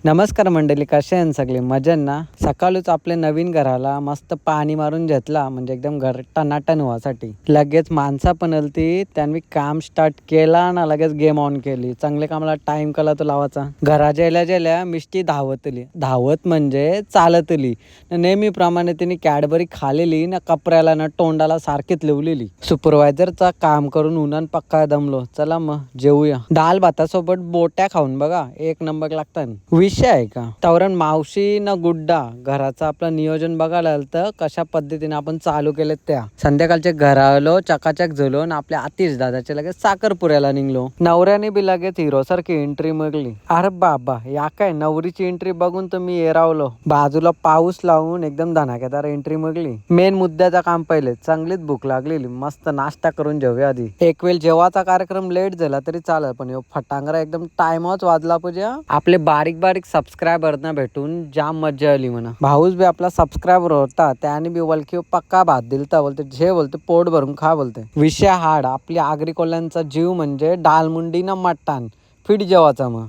नमस्कार मंडळी, कसे आहे सगळे मजेत ना? सकाळीच आपल्या नवीन घराला मस्त पाणी मारून घेतला, म्हणजे एकदम घर टनाटन व्हासाठी. लगेच माणसा पण आलती, त्यांनी काम स्टार्ट केला ना लगेच गेम ऑन केली. चांगले कामाला टाइम कला तो लावायचा. घराच्या गेल्या मिष्टी धावतली, धावत म्हणजे चालतली. नेहमीप्रमाणे तिने कॅडबरी खालेली ना, कपऱ्याला ना तोंडाला सारखीच लिवलेली. सुपरवायझरचा काम करून उन्हान पक्का दमलो. चला मग जेवूया. डाल भातासोबत बोट्या खाऊन बघा, एक नंबर लागतात. विषय आहे का तवरण मावशी न गुड्डा घराचं आपलं नियोजन बघायला आलं तर कशा पद्धतीने आपण चालू केले त्या. संध्याकाळचे घर आलो, चकाचक झालो आणि आपल्या आतिश दादाच्या लगेच साखरपुऱ्याला निघलो. नवऱ्याने बी लगेच हिरो सारखी एंट्री मारली. अरे बाबा, या काय नवरीची एंट्री बघून तर मी एरावलो. बाजूला पाऊस लावून एकदम धनाकेदार एंट्री मारली. मेन मुद्द्याचा काम पहिले. चांगलीच भूक लागलेली, मस्त नाश्ता करून जेवूया आधी. एक वेळ जेवाचा कार्यक्रम लेट झाला तरी चालेल, पण फटांगरा एकदम टाइमच वाजला पाहिजे. आपले बारीक बारीक सबस्क्रायबर ना भेटून जाम मजा आली म्हणा. भाऊच बी आपला सबस्क्रायबर होता, त्याने बी वलकी पक्का भात दिलता. बोलते जे बोलते पोट भरून खा बोलते. विषय हाड, आपली आगरी कोल्ह्यांचा जीव म्हणजे डालमुंडी ना मटण फिट जेवाचा मग.